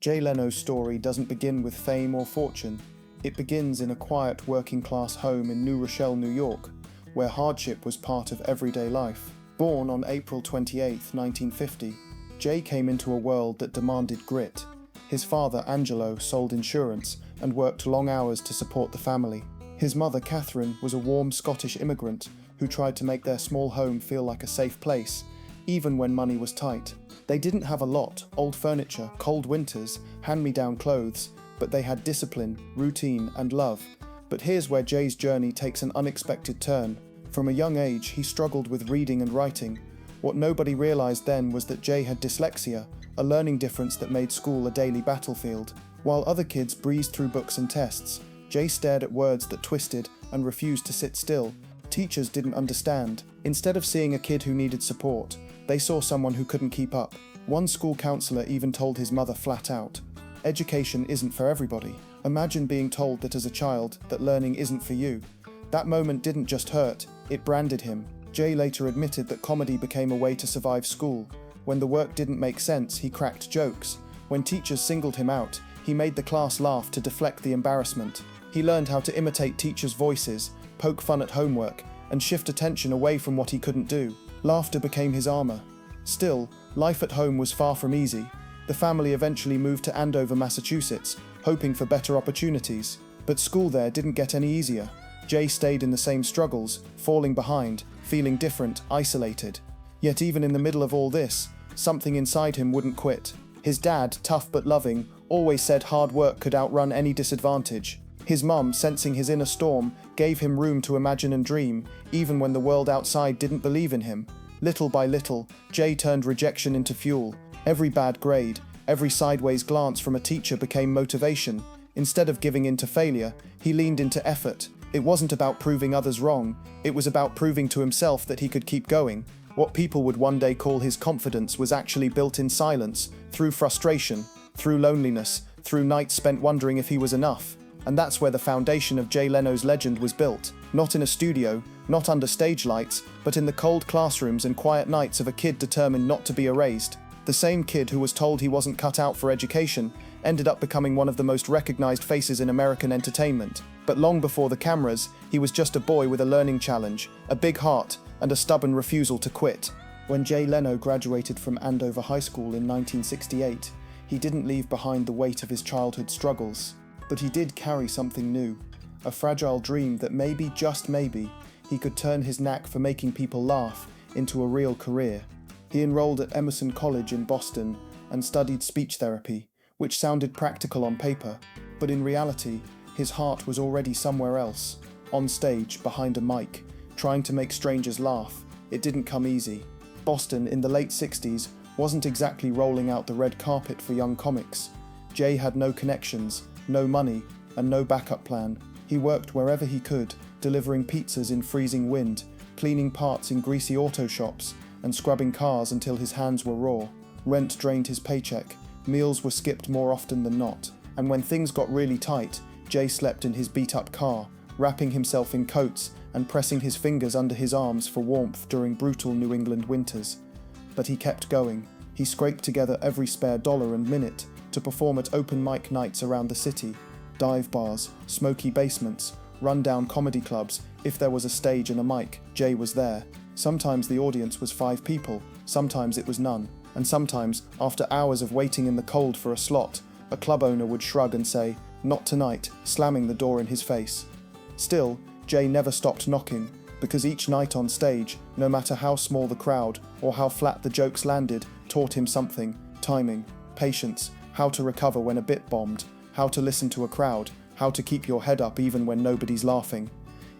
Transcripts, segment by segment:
Jay Leno's story doesn't begin with fame or fortune. It begins in a quiet working-class home in New Rochelle, New York, where hardship was part of everyday life. Born on April 28, 1950, Jay came into a world that demanded grit. His father, Angelo, sold insurance and worked long hours to support the family. His mother, Catherine, was a warm Scottish immigrant who tried to make their small home feel like a safe place, even when money was tight. They didn't have a lot: old furniture, cold winters, hand-me-down clothes, but they had discipline, routine, and love. But here's where Jay's journey takes an unexpected turn. From a young age, he struggled with reading and writing. What nobody realized then was that Jay had dyslexia, a learning difference that made school a daily battlefield. While other kids breezed through books and tests, Jay stared at words that twisted and refused to sit still. Teachers didn't understand. Instead of seeing a kid who needed support, they saw someone who couldn't keep up. One school counselor even told his mother flat out, "Education isn't for everybody." Imagine being told that as a child, that learning isn't for you. That moment didn't just hurt, it branded him. Jay later admitted that comedy became a way to survive school. When the work didn't make sense, he cracked jokes. When teachers singled him out, he made the class laugh to deflect the embarrassment. He learned how to imitate teachers' voices, poke fun at homework, and shift attention away from what he couldn't do. Laughter became his armor. Still, life at home was far from easy. The family eventually moved to Andover, Massachusetts, hoping for better opportunities. But school there didn't get any easier. Jay stayed in the same struggles, falling behind, feeling different, isolated. Yet even in the middle of all this, something inside him wouldn't quit. His dad, tough but loving, always said hard work could outrun any disadvantage. His mum, sensing his inner storm, gave him room to imagine and dream, even when the world outside didn't believe in him. Little by little, Jay turned rejection into fuel. Every bad grade, every sideways glance from a teacher became motivation. Instead of giving in to failure, he leaned into effort. It wasn't about proving others wrong, it was about proving to himself that he could keep going. What people would one day call his confidence was actually built in silence, through frustration, through loneliness, through nights spent wondering if he was enough. And that's where the foundation of Jay Leno's legend was built. Not in a studio, not under stage lights, but in the cold classrooms and quiet nights of a kid determined not to be erased. The same kid who was told he wasn't cut out for education ended up becoming one of the most recognized faces in American entertainment. But long before the cameras, he was just a boy with a learning challenge, a big heart, and a stubborn refusal to quit. When Jay Leno graduated from Andover High School in 1968, he didn't leave behind the weight of his childhood struggles. But he did carry something new, a fragile dream that maybe, just maybe, he could turn his knack for making people laugh into a real career. He enrolled at Emerson College in Boston and studied speech therapy, which sounded practical on paper, but in reality, his heart was already somewhere else, on stage, behind a mic, trying to make strangers laugh. It didn't come easy. Boston, in the late 60s, wasn't exactly rolling out the red carpet for young comics. Jay had no connections, no money, and no backup plan. He worked wherever he could, delivering pizzas in freezing wind, cleaning parts in greasy auto shops, and scrubbing cars until his hands were raw. Rent drained his paycheck, meals were skipped more often than not, and when things got really tight, Jay slept in his beat-up car, wrapping himself in coats and pressing his fingers under his arms for warmth during brutal New England winters. But he kept going. He scraped together every spare dollar and minute to perform at open mic nights around the city, dive bars, smoky basements, run-down comedy clubs. If there was a stage and a mic, Jay was there. Sometimes the audience was 5 people, sometimes it was none, and sometimes, after hours of waiting in the cold for a slot, a club owner would shrug and say, "Not tonight," slamming the door in his face. Still, Jay never stopped knocking, because each night on stage, no matter how small the crowd or how flat the jokes landed, taught him something: timing, patience, how to recover when a bit bombed, how to listen to a crowd, how to keep your head up even when nobody's laughing.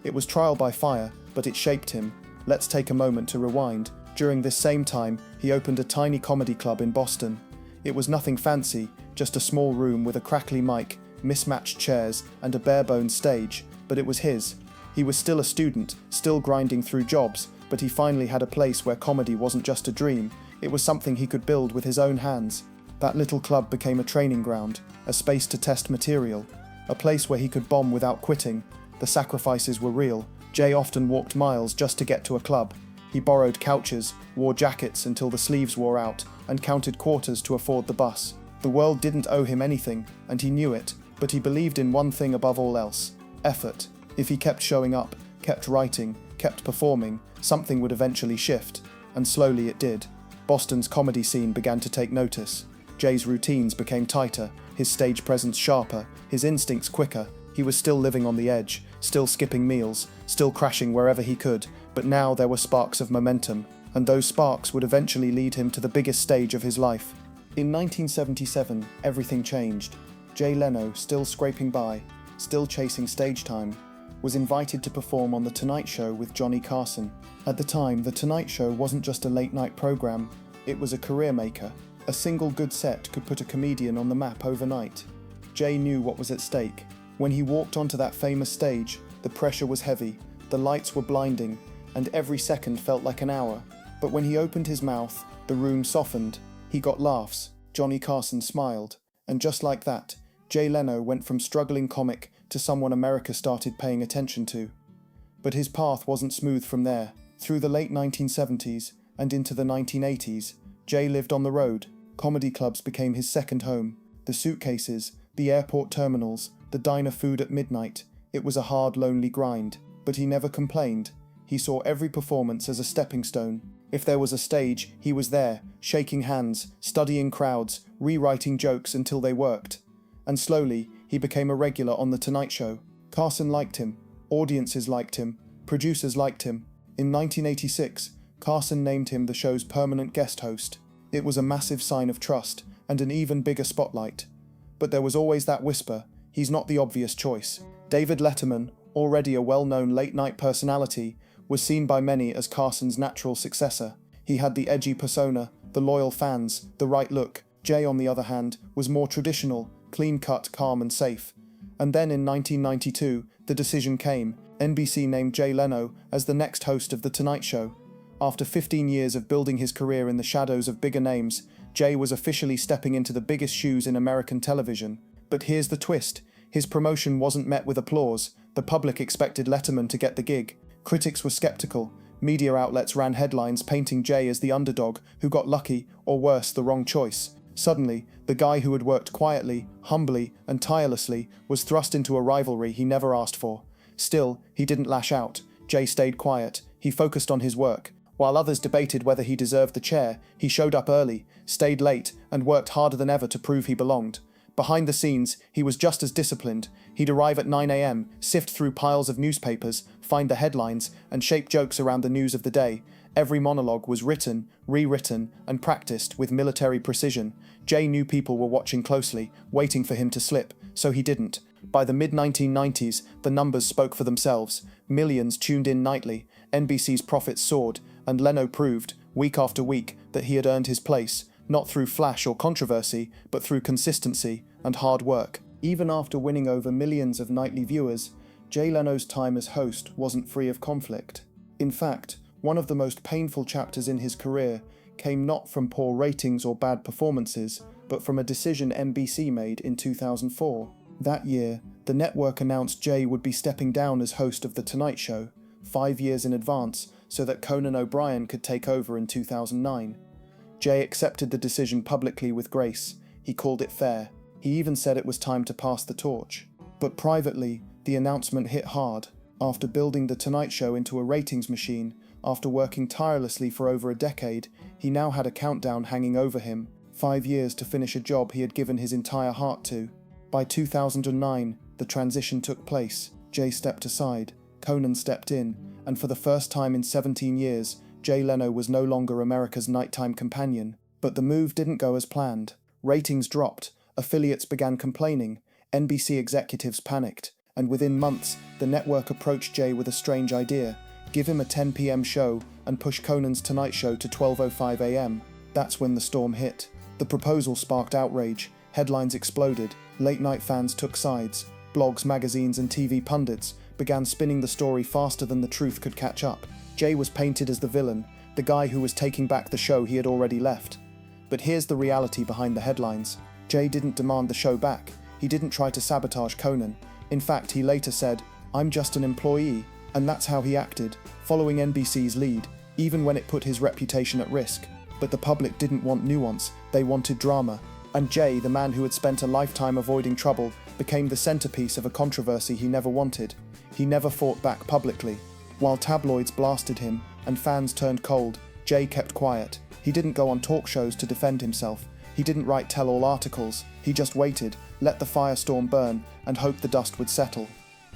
It was trial by fire, but it shaped him. Let's take a moment to rewind. During this same time, he opened a tiny comedy club in Boston. It was nothing fancy, just a small room with a crackly mic, mismatched chairs, and a bare-bones stage, but it was his. He was still a student, still grinding through jobs, but he finally had a place where comedy wasn't just a dream, it was something he could build with his own hands. That little club became a training ground, a space to test material, a place where he could bomb without quitting. The sacrifices were real. Jay often walked miles just to get to a club. He borrowed couches, wore jackets until the sleeves wore out, and counted quarters to afford the bus. The world didn't owe him anything, and he knew it, but he believed in one thing above all else: effort. If he kept showing up, kept writing, kept performing, something would eventually shift, and slowly it did. Boston's comedy scene began to take notice. Jay's routines became tighter, his stage presence sharper, his instincts quicker. He was still living on the edge, still skipping meals, still crashing wherever he could, but now there were sparks of momentum, and those sparks would eventually lead him to the biggest stage of his life. In 1977, everything changed. Jay Leno, still scraping by, still chasing stage time, was invited to perform on The Tonight Show with Johnny Carson. At the time, The Tonight Show wasn't just a late-night program, it was a career maker. A single good set could put a comedian on the map overnight. Jay knew what was at stake. When he walked onto that famous stage, the pressure was heavy, the lights were blinding, and every second felt like an hour. But when he opened his mouth, the room softened. He got laughs, Johnny Carson smiled, and just like that, Jay Leno went from struggling comic to someone America started paying attention to. But his path wasn't smooth from there. Through the late 1970s and into the 1980s, Jay lived on the road. Comedy clubs became his second home. The suitcases, the airport terminals, the diner food at midnight. It was a hard, lonely grind, but he never complained. He saw every performance as a stepping stone. If there was a stage, he was there, shaking hands, studying crowds, rewriting jokes until they worked. And slowly, he became a regular on The Tonight Show. Carson liked him, audiences liked him, producers liked him. In 1986, Carson named him the show's permanent guest host. It was a massive sign of trust, and an even bigger spotlight. But there was always that whisper: he's not the obvious choice. David Letterman, already a well-known late-night personality, was seen by many as Carson's natural successor. He had the edgy persona, the loyal fans, the right look. Jay, on the other hand, was more traditional, clean-cut, calm and safe. And then in 1992, the decision came. NBC named Jay Leno as the next host of The Tonight Show. After 15 years of building his career in the shadows of bigger names, Jay was officially stepping into the biggest shoes in American television. But here's the twist: his promotion wasn't met with applause. The public expected Letterman to get the gig. Critics were skeptical. Media outlets ran headlines painting Jay as the underdog who got lucky, or worse, the wrong choice. Suddenly, the guy who had worked quietly, humbly, and tirelessly was thrust into a rivalry he never asked for. Still, he didn't lash out. Jay stayed quiet. He focused on his work. While others debated whether he deserved the chair, he showed up early, stayed late, and worked harder than ever to prove he belonged. Behind the scenes, he was just as disciplined. He'd arrive at 9 a.m., sift through piles of newspapers, find the headlines, and shape jokes around the news of the day. Every monologue was written, rewritten, and practiced with military precision. Jay knew people were watching closely, waiting for him to slip, so he didn't. By the mid-1990s, the numbers spoke for themselves. Millions tuned in nightly, NBC's profits soared, and Leno proved, week after week, that he had earned his place, not through flash or controversy, but through consistency and hard work. Even after winning over millions of nightly viewers, Jay Leno's time as host wasn't free of conflict. In fact, one of the most painful chapters in his career came not from poor ratings or bad performances, but from a decision NBC made in 2004. That year, the network announced Jay would be stepping down as host of The Tonight Show, 5 years in advance, so that Conan O'Brien could take over in 2009. Jay accepted the decision publicly with grace. He called it fair. He even said it was time to pass the torch. But privately, the announcement hit hard. After building The Tonight Show into a ratings machine, after working tirelessly for over a decade, he now had a countdown hanging over him. 5 years to finish a job he had given his entire heart to. By 2009, the transition took place. Jay stepped aside, Conan stepped in, and for the first time in 17 years, Jay Leno was no longer America's nighttime companion. But the move didn't go as planned. Ratings dropped, affiliates began complaining, NBC executives panicked, and within months, the network approached Jay with a strange idea: give him a 10 p.m. show and push Conan's Tonight Show to 12:05 a.m. That's when the storm hit. The proposal sparked outrage, headlines exploded, late-night fans took sides, blogs, magazines, and TV pundits began spinning the story faster than the truth could catch up. Jay was painted as the villain, the guy who was taking back the show he had already left. But here's the reality behind the headlines. Jay didn't demand the show back. He didn't try to sabotage Conan. In fact, he later said, "I'm just an employee," and that's how he acted, following NBC's lead, even when it put his reputation at risk. But the public didn't want nuance, they wanted drama. And Jay, the man who had spent a lifetime avoiding trouble, became the centerpiece of a controversy he never wanted. He never fought back publicly. While tabloids blasted him and fans turned cold, Jay kept quiet. He didn't go on talk shows to defend himself. He didn't write tell-all articles. He just waited, let the firestorm burn, and hoped the dust would settle.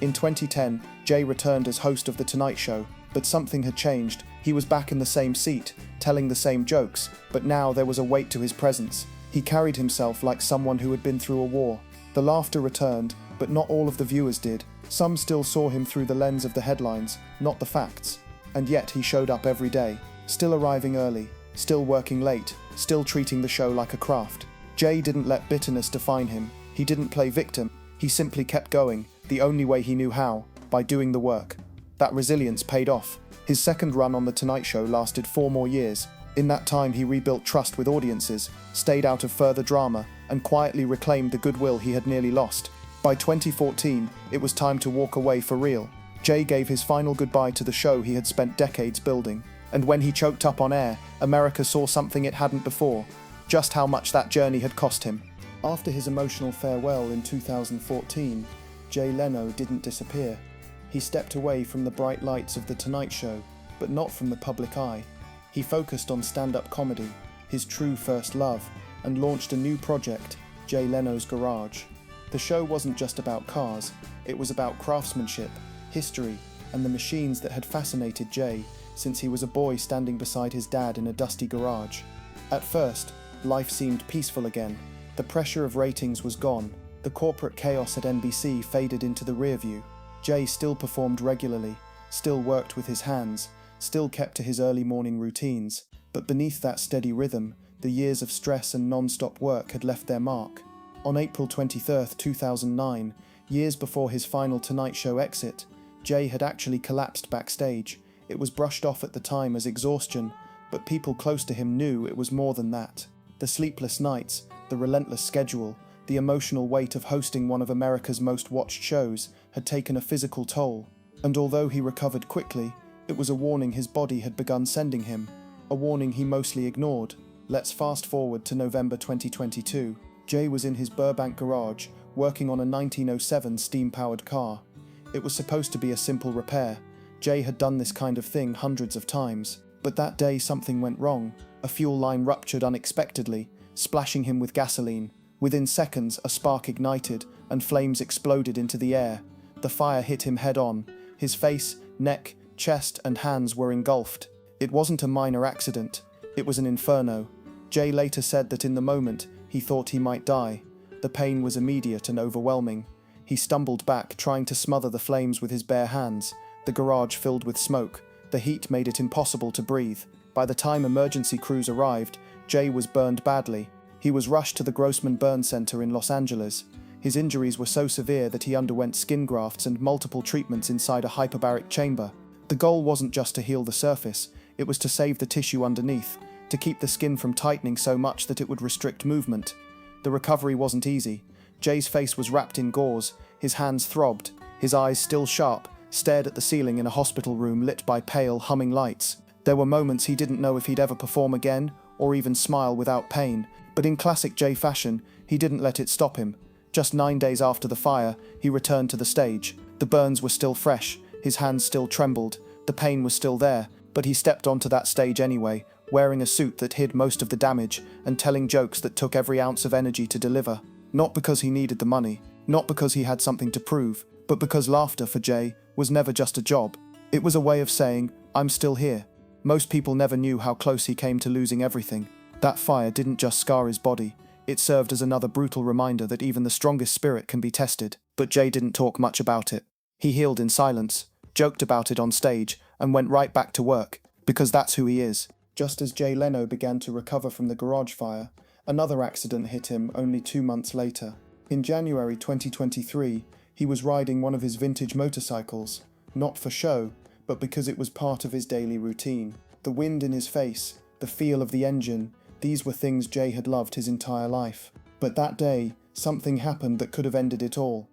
In 2010, Jay returned as host of The Tonight Show, but something had changed. He was back in the same seat, telling the same jokes, but now there was a weight to his presence. He carried himself like someone who had been through a war. The laughter returned, but not all of the viewers did. Some still saw him through the lens of the headlines, not the facts. And yet he showed up every day, still arriving early, still working late, still treating the show like a craft. Jay didn't let bitterness define him. He didn't play victim. He simply kept going, the only way he knew how, by doing the work. That resilience paid off. His second run on The Tonight Show lasted 4 more years. In that time he rebuilt trust with audiences, stayed out of further drama, and quietly reclaimed the goodwill he had nearly lost. By 2014, it was time to walk away for real. Jay gave his final goodbye to the show he had spent decades building. And when he choked up on air, America saw something it hadn't before, just how much that journey had cost him. After his emotional farewell in 2014, Jay Leno didn't disappear. He stepped away from the bright lights of The Tonight Show, but not from the public eye. He focused on stand-up comedy, his true first love, and launched a new project, Jay Leno's Garage. The show wasn't just about cars, it was about craftsmanship, history, and the machines that had fascinated Jay since he was a boy standing beside his dad in a dusty garage. At first, life seemed peaceful again. The pressure of ratings was gone. The corporate chaos at NBC faded into the rearview. Jay still performed regularly, still worked with his hands, still kept to his early morning routines. But beneath that steady rhythm, the years of stress and non-stop work had left their mark. On April 23, 2009, years before his final Tonight Show exit, Jay had actually collapsed backstage. It was brushed off at the time as exhaustion, but people close to him knew it was more than that. The sleepless nights, the relentless schedule, the emotional weight of hosting one of America's most watched shows had taken a physical toll. And although he recovered quickly, it was a warning his body had begun sending him, a warning he mostly ignored. Let's fast forward to November 2022. Jay was in his Burbank garage, working on a 1907 steam-powered car. It was supposed to be a simple repair. Jay had done this kind of thing hundreds of times. But that day something went wrong. A fuel line ruptured unexpectedly, splashing him with gasoline. Within seconds, a spark ignited, and flames exploded into the air. The fire hit him head-on. His face, neck, chest, and hands were engulfed. It wasn't a minor accident. It was an inferno. Jay later said that in the moment, he thought he might die. The pain was immediate and overwhelming. He stumbled back, trying to smother the flames with his bare hands. The garage filled with smoke. The heat made it impossible to breathe. By the time emergency crews arrived, Jay was burned badly. He was rushed to the Grossman Burn Center in Los Angeles. His injuries were so severe that he underwent skin grafts and multiple treatments inside a hyperbaric chamber. The goal wasn't just to heal the surface, it was to save the tissue underneath, to keep the skin from tightening so much that it would restrict movement. The recovery wasn't easy. Jay's face was wrapped in gauze, his hands throbbed, his eyes still sharp, stared at the ceiling in a hospital room lit by pale, humming lights. There were moments he didn't know if he'd ever perform again, or even smile without pain, but in classic Jay fashion, he didn't let it stop him. Just 9 days after the fire, he returned to the stage. The burns were still fresh, his hands still trembled, the pain was still there, but he stepped onto that stage anyway, wearing a suit that hid most of the damage, and telling jokes that took every ounce of energy to deliver. Not because he needed the money, not because he had something to prove, but because laughter for Jay was never just a job. It was a way of saying, I'm still here. Most people never knew how close he came to losing everything. That fire didn't just scar his body, it served as another brutal reminder that even the strongest spirit can be tested. But Jay didn't talk much about it. He healed in silence, joked about it on stage, and went right back to work, because that's who he is. Just as Jay Leno began to recover from the garage fire, another accident hit him only 2 months later. In January 2023, he was riding one of his vintage motorcycles, not for show, but because it was part of his daily routine. The wind in his face, the feel of the engine, these were things Jay had loved his entire life. But that day, something happened that could have ended it all.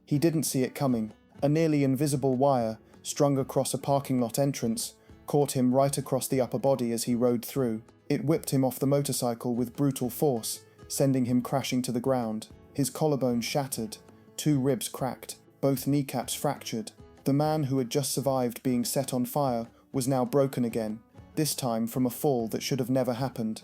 He didn't see it coming. A nearly invisible wire, strung across a parking lot entrance, caught him right across the upper body as he rode through. It whipped him off the motorcycle with brutal force, sending him crashing to the ground. His collarbone shattered, 2 ribs cracked, both kneecaps fractured. The man who had just survived being set on fire was now broken again, this time from a fall that should have never happened.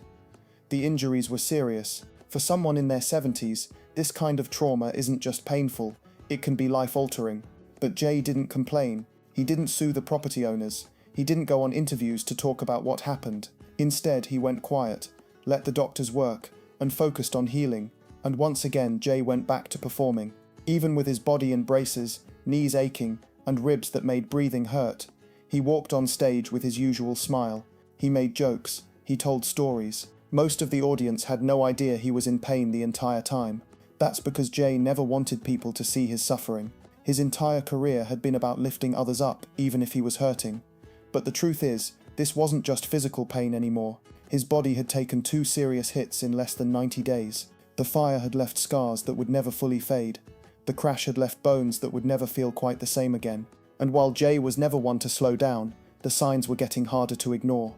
The injuries were serious. For someone in their 70s, this kind of trauma isn't just painful, it can be life-altering. But Jay didn't complain. He didn't sue the property owners. He didn't go on interviews to talk about what happened. Instead, he went quiet, let the doctors work, and focused on healing. And once again, Jay went back to performing. Even with his body in braces, knees aching, and ribs that made breathing hurt, he walked on stage with his usual smile. He made jokes. He told stories. Most of the audience had no idea he was in pain the entire time. That's because Jay never wanted people to see his suffering. His entire career had been about lifting others up, even if he was hurting. But the truth is, this wasn't just physical pain anymore. His body had taken 2 serious hits in less than 90 days. The fire had left scars that would never fully fade. The crash had left bones that would never feel quite the same again. And while Jay was never one to slow down, the signs were getting harder to ignore.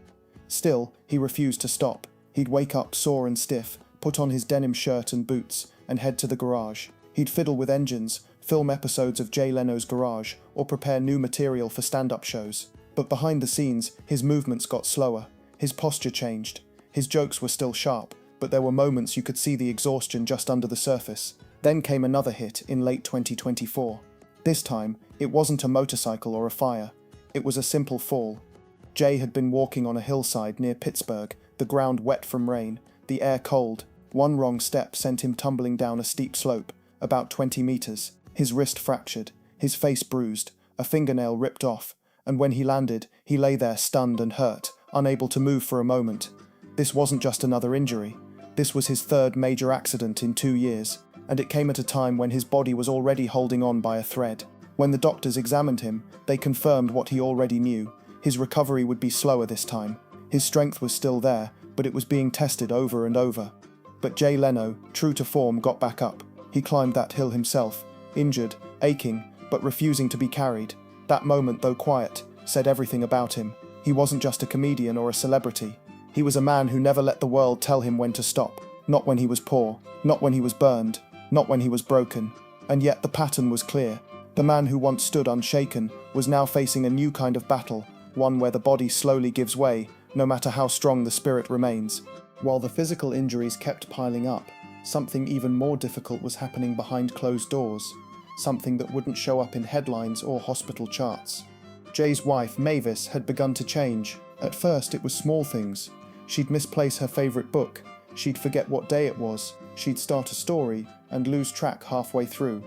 Still, he refused to stop. He'd wake up sore and stiff, put on his denim shirt and boots, and head to the garage. He'd fiddle with engines, film episodes of Jay Leno's Garage, or prepare new material for stand-up shows. But behind the scenes, his movements got slower. His posture changed. His jokes were still sharp, but there were moments you could see the exhaustion just under the surface. Then came another hit in late 2024. This time, it wasn't a motorcycle or a fire. It was a simple fall. Jay had been walking on a hillside near Pittsburgh, the ground wet from rain, the air cold. One wrong step sent him tumbling down a steep slope, about 20 meters. His wrist fractured, his face bruised, a fingernail ripped off, and when he landed, he lay there stunned and hurt, unable to move for a moment. This wasn't just another injury. This was his 3rd major accident in 2 years, and it came at a time when his body was already holding on by a thread. When the doctors examined him, they confirmed what he already knew. His recovery would be slower this time. His strength was still there, but it was being tested over and over. But Jay Leno, true to form, got back up. He climbed that hill himself, injured, aching, but refusing to be carried. That moment, though quiet, said everything about him. He wasn't just a comedian or a celebrity. He was a man who never let the world tell him when to stop. Not when he was poor, not when he was burned, not when he was broken. And yet the pattern was clear. The man who once stood unshaken was now facing a new kind of battle, one where the body slowly gives way, no matter how strong the spirit remains. While the physical injuries kept piling up, something even more difficult was happening behind closed doors, something that wouldn't show up in headlines or hospital charts. Jay's wife, Mavis, had begun to change. At first, it was small things. She'd misplace her favorite book, she'd forget what day it was, she'd start a story and lose track halfway through.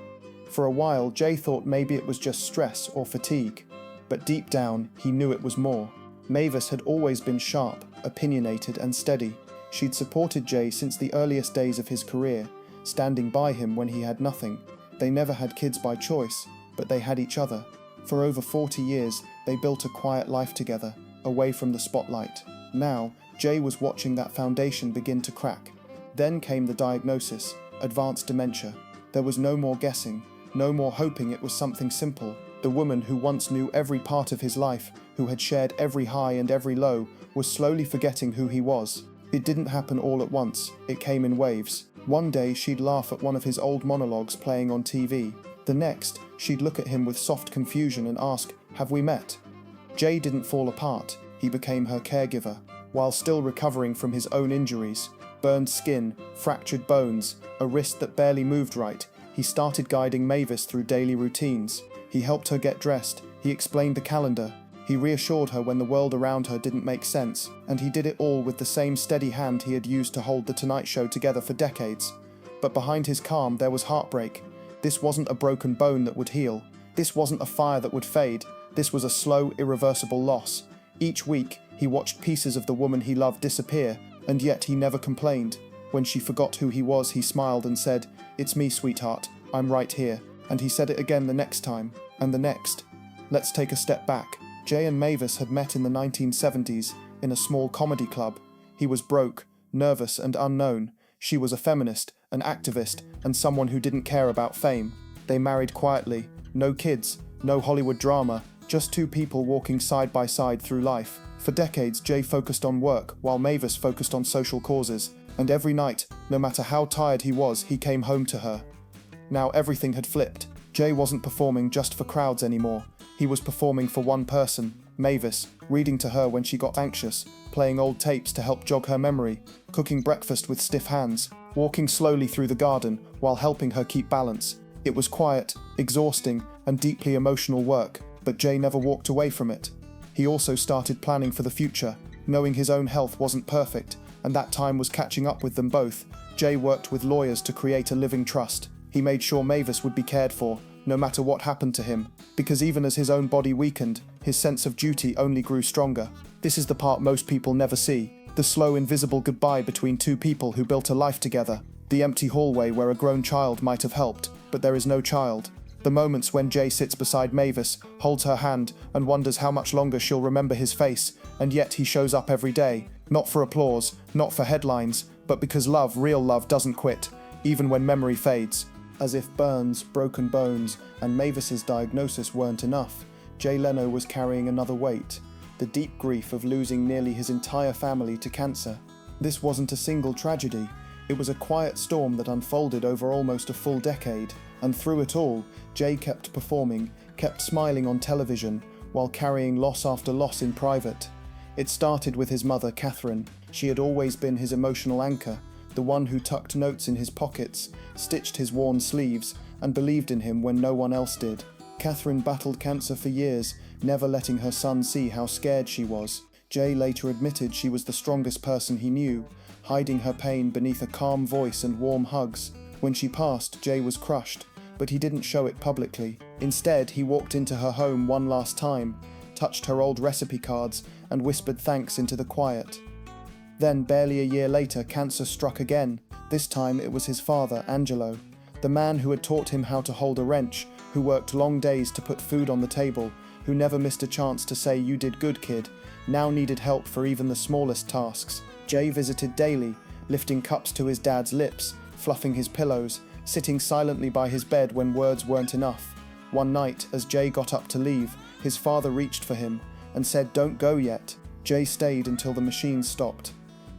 For a while, Jay thought maybe it was just stress or fatigue, but deep down, he knew it was more. Mavis had always been sharp, opinionated and steady. She'd supported Jay since the earliest days of his career, standing by him when he had nothing. They never had kids by choice, but they had each other. For over 40 years, they built a quiet life together, away from the spotlight. Now, Jay was watching that foundation begin to crack. Then came the diagnosis, advanced dementia. There was no more guessing, no more hoping it was something simple. The woman who once knew every part of his life, who had shared every high and every low, was slowly forgetting who he was. It didn't happen all at once, it came in waves. One day she'd laugh at one of his old monologues playing on TV. The next, she'd look at him with soft confusion and ask, "Have we met?" Jay didn't fall apart, he became her caregiver. While still recovering from his own injuries, burned skin, fractured bones, a wrist that barely moved right, he started guiding Mavis through daily routines. He helped her get dressed, he explained the calendar, he reassured her when the world around her didn't make sense, and he did it all with the same steady hand he had used to hold The Tonight Show together for decades. But behind his calm there was heartbreak. This wasn't a broken bone that would heal. This wasn't a fire that would fade. This was a slow, irreversible loss. Each week, he watched pieces of the woman he loved disappear, and yet he never complained. When she forgot who he was, he smiled and said, "It's me, sweetheart. I'm right here." And he said it again the next time, and the next. Let's take a step back. Jay and Mavis had met in the 1970s in a small comedy club. He was broke, nervous and unknown. She was a feminist, an activist, and someone who didn't care about fame. They married quietly, no kids, no Hollywood drama, just two people walking side by side through life. For decades, Jay focused on work, while Mavis focused on social causes, And every night, no matter how tired he was, he came home to her. Now everything had flipped. Jay wasn't performing just for crowds anymore. He was performing for one person, Mavis, reading to her when she got anxious, playing old tapes to help jog her memory, cooking breakfast with stiff hands, walking slowly through the garden while helping her keep balance. It was quiet, exhausting, and deeply emotional work, but Jay never walked away from it. He also started planning for the future, knowing his own health wasn't perfect, and that time was catching up with them both. Jay worked with lawyers to create a living trust. He made sure Mavis would be cared for, no matter what happened to him, because even as his own body weakened, his sense of duty only grew stronger. This is the part most people never see, the slow, invisible goodbye between two people who built a life together, the empty hallway where a grown child might have helped, but there is no child. The moments when Jay sits beside Mavis, holds her hand, and wonders how much longer she'll remember his face, and yet he shows up every day, not for applause, not for headlines, but because love, real love, doesn't quit, even when memory fades. As if burns, broken bones, and Mavis's diagnosis weren't enough, Jay Leno was carrying another weight, the deep grief of losing nearly his entire family to cancer. This wasn't a single tragedy, it was a quiet storm that unfolded over almost a full decade, and through it all, Jay kept performing, kept smiling on television, while carrying loss after loss in private. It started with his mother, Catherine. She had always been his emotional anchor, the one who tucked notes in his pockets, stitched his worn sleeves, and believed in him when no one else did. Catherine battled cancer for years, never letting her son see how scared she was. Jay later admitted she was the strongest person he knew, hiding her pain beneath a calm voice and warm hugs. When she passed, Jay was crushed, but he didn't show it publicly. Instead, he walked into her home one last time, touched her old recipe cards, and whispered thanks into the quiet. Then, barely a year later, cancer struck again. This time it was his father, Angelo, the man who had taught him how to hold a wrench, who worked long days to put food on the table, who never missed a chance to say, "You did good, kid," now needed help for even the smallest tasks. Jay visited daily, lifting cups to his dad's lips, fluffing his pillows, sitting silently by his bed when words weren't enough. One night, as Jay got up to leave, his father reached for him and said, "Don't go yet." Jay stayed until the machine stopped.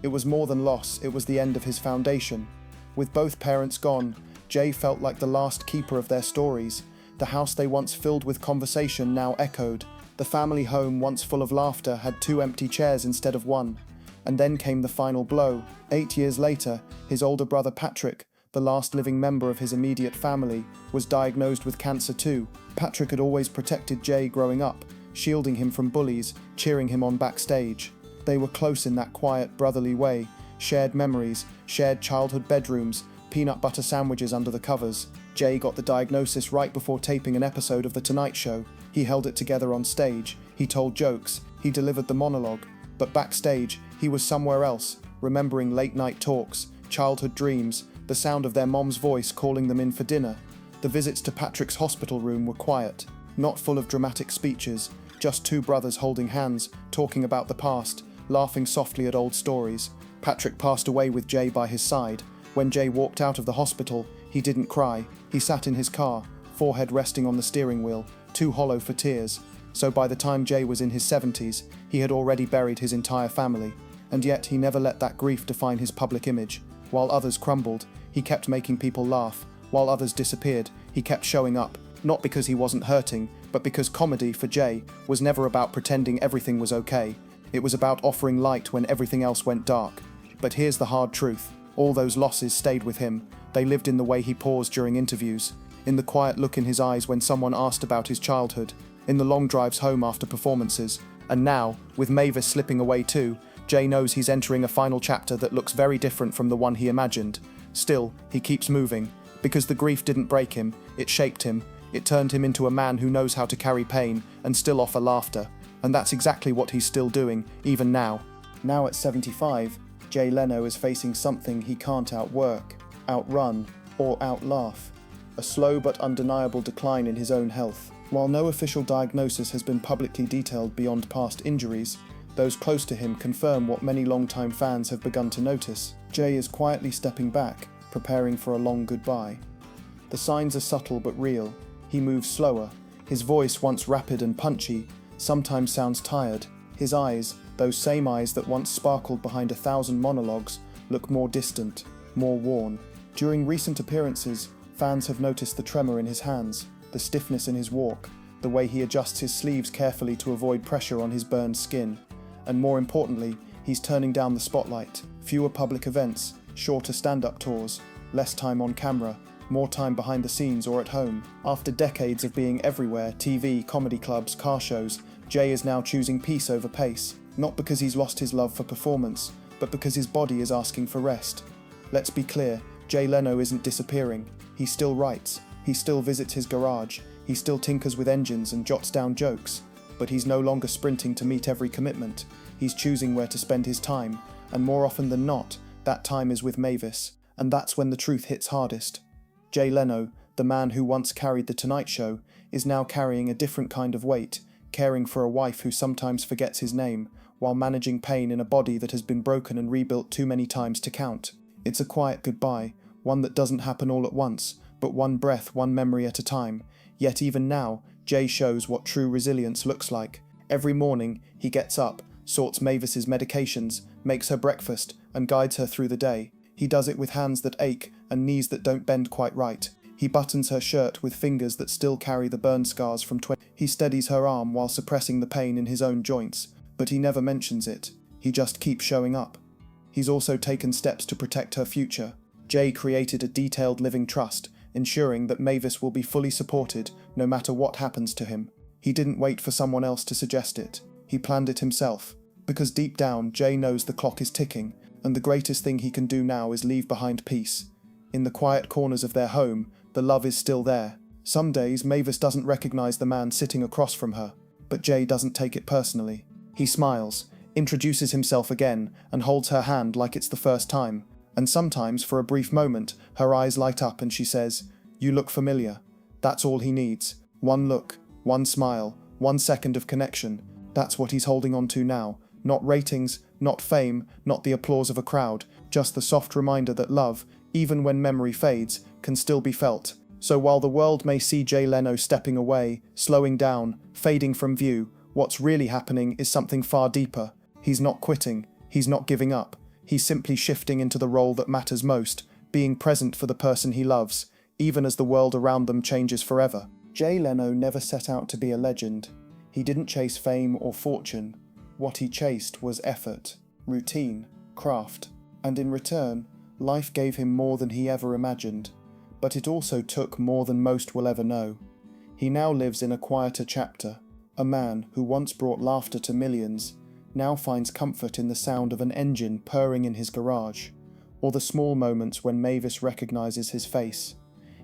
It was more than loss, it was the end of his foundation. With both parents gone, Jay felt like the last keeper of their stories. The house they once filled with conversation now echoed. The family home, once full of laughter, had 2 empty chairs instead of 1. And then came the final blow. 8 years later, his older brother Patrick, the last living member of his immediate family, was diagnosed with cancer too. Patrick had always protected Jay growing up, shielding him from bullies, cheering him on backstage. They were close in that quiet, brotherly way, shared memories, shared childhood bedrooms, peanut butter sandwiches under the covers. Jay got the diagnosis right before taping an episode of The Tonight Show. He held it together on stage, he told jokes, he delivered the monologue. But backstage, he was somewhere else, remembering late-night talks, childhood dreams, the sound of their mom's voice calling them in for dinner. The visits to Patrick's hospital room were quiet, not full of dramatic speeches, just 2 brothers holding hands, talking about the past, laughing softly at old stories. Patrick passed away with Jay by his side. When Jay walked out of the hospital, he didn't cry. He sat in his car, forehead resting on the steering wheel, too hollow for tears. So by the time Jay was in his 70s, he had already buried his entire family. And yet he never let that grief define his public image. While others crumbled, he kept making people laugh. While others disappeared, he kept showing up, not because he wasn't hurting, but because comedy, for Jay, was never about pretending everything was okay. It was about offering light when everything else went dark. But here's the hard truth. All those losses stayed with him. They lived in the way he paused during interviews, in the quiet look in his eyes when someone asked about his childhood, in the long drives home after performances. And now, with Mavis slipping away too, Jay knows he's entering a final chapter that looks very different from the one he imagined. Still, he keeps moving, because the grief didn't break him, it shaped him. It turned him into a man who knows how to carry pain and still offer laughter. And that's exactly what he's still doing, even now. Now at 75, Jay Leno is facing something he can't outwork, outrun, or outlaugh. A slow but undeniable decline in his own health. While no official diagnosis has been publicly detailed beyond past injuries, those close to him confirm what many longtime fans have begun to notice. Jay is quietly stepping back, preparing for a long goodbye. The signs are subtle but real. He moves slower. His voice, once rapid and punchy, sometimes sounds tired. His eyes, those same eyes that once sparkled behind 1,000 monologues, look more distant, more worn. During recent appearances, fans have noticed the tremor in his hands, the stiffness in his walk, the way he adjusts his sleeves carefully to avoid pressure on his burned skin. And more importantly, he's turning down the spotlight. Fewer public events, shorter stand-up tours, less time on camera, more time behind the scenes or at home. After decades of being everywhere, TV, comedy clubs, car shows, Jay is now choosing peace over pace. Not because he's lost his love for performance, but because his body is asking for rest. Let's be clear, Jay Leno isn't disappearing. He still writes, he still visits his garage, he still tinkers with engines and jots down jokes. But he's no longer sprinting to meet every commitment. He's choosing where to spend his time, and more often than not, that time is with Mavis, and that's when the truth hits hardest. Jay Leno, the man who once carried The Tonight Show, is now carrying a different kind of weight, caring for a wife who sometimes forgets his name, while managing pain in a body that has been broken and rebuilt too many times to count. It's a quiet goodbye, one that doesn't happen all at once, but one breath, one memory at a time. Yet even now, Jay shows what true resilience looks like. Every morning, he gets up, sorts Mavis's medications, makes her breakfast, and guides her through the day. He does it with hands that ache and knees that don't bend quite right. He buttons her shirt with fingers that still carry the burn scars from He steadies her arm while suppressing the pain in his own joints, but he never mentions it. He just keeps showing up. He's also taken steps to protect her future. Jay created a detailed living trust, ensuring that Mavis will be fully supported no matter what happens to him. He didn't wait for someone else to suggest it. He planned it himself. Because deep down, Jay knows the clock is ticking, and the greatest thing he can do now is leave behind peace. In the quiet corners of their home, the love is still there. Some days, Mavis doesn't recognize the man sitting across from her, but Jay doesn't take it personally. He smiles, introduces himself again, and holds her hand like it's the first time. And sometimes, for a brief moment, her eyes light up and she says, "You look familiar." That's all he needs. One look, one smile, 1 second of connection. That's what he's holding on to now. Not ratings, not fame, not the applause of a crowd, just the soft reminder that love, even when memory fades, can still be felt. So while the world may see Jay Leno stepping away, slowing down, fading from view, what's really happening is something far deeper. He's not quitting, he's not giving up. He's simply shifting into the role that matters most, being present for the person he loves, even as the world around them changes forever. Jay Leno never set out to be a legend. He didn't chase fame or fortune. What he chased was effort, routine, craft, and in return, life gave him more than he ever imagined. But it also took more than most will ever know. He now lives in a quieter chapter. A man who once brought laughter to millions now finds comfort in the sound of an engine purring in his garage, or the small moments when Mavis recognizes his face.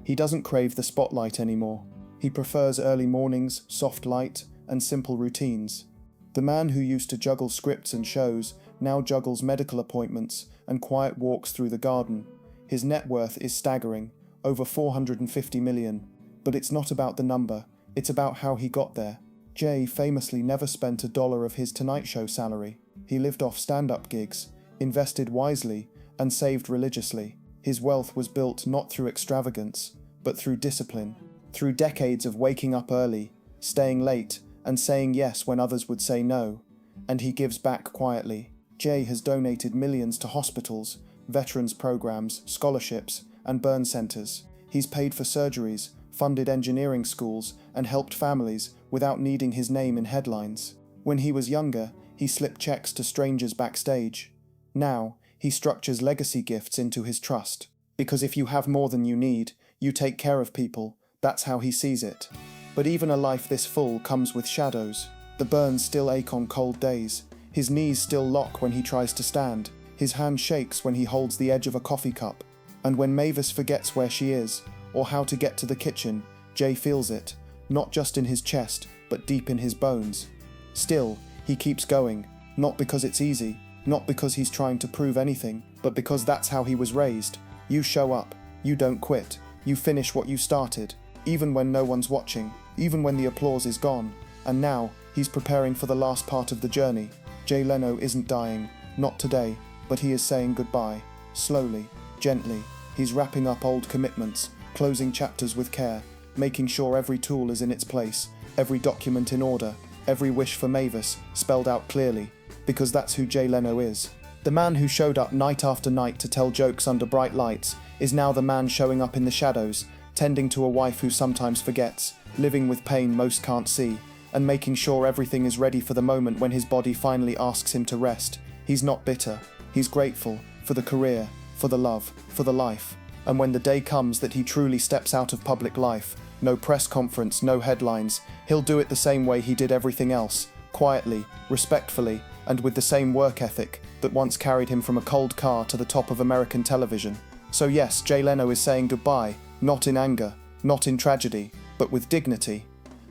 He doesn't crave the spotlight anymore. He prefers early mornings, soft light, and simple routines. The man who used to juggle scripts and shows now juggles medical appointments and quiet walks through the garden. His net worth is staggering, over 450 million. But it's not about the number, it's about how he got there. Jay famously never spent $1 of his Tonight Show salary. He lived off stand-up gigs, invested wisely, and saved religiously. His wealth was built not through extravagance, but through discipline. Through decades of waking up early, staying late, and saying yes when others would say no. And he gives back quietly. Jay has donated millions to hospitals, veterans programs, scholarships, and burn centers. He's paid for surgeries, funded engineering schools, and helped families without needing his name in headlines. When he was younger, he slipped checks to strangers backstage. Now, he structures legacy gifts into his trust. Because if you have more than you need, you take care of people. That's how he sees it. But even a life this full comes with shadows. The burns still ache on cold days. His knees still lock when he tries to stand. His hand shakes when he holds the edge of a coffee cup. And when Mavis forgets where she is, or how to get to the kitchen, Jay feels it, not just in his chest, but deep in his bones. Still, he keeps going, not because it's easy, not because he's trying to prove anything, but because that's how he was raised. You show up, you don't quit, you finish what you started, even when no one's watching, even when the applause is gone. And now, he's preparing for the last part of the journey. Jay Leno isn't dying, not today, but he is saying goodbye, slowly, gently. He's wrapping up old commitments, closing chapters with care, making sure every tool is in its place, every document in order, every wish for Mavis spelled out clearly, because that's who Jay Leno is. The man who showed up night after night to tell jokes under bright lights is now the man showing up in the shadows, tending to a wife who sometimes forgets, living with pain most can't see, and making sure everything is ready for the moment when his body finally asks him to rest. He's not bitter. He's grateful for the career, for the love, for the life. And when the day comes that he truly steps out of public life, no press conference, no headlines, he'll do it the same way he did everything else, quietly, respectfully, and with the same work ethic that once carried him from a cold car to the top of American television. So yes, Jay Leno is saying goodbye, not in anger, not in tragedy, but with dignity.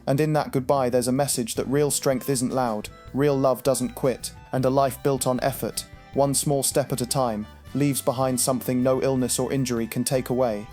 And in that goodbye there's a message that real strength isn't loud, real love doesn't quit, and a life built on effort, one small step at a time, leaves behind something no illness or injury can take away.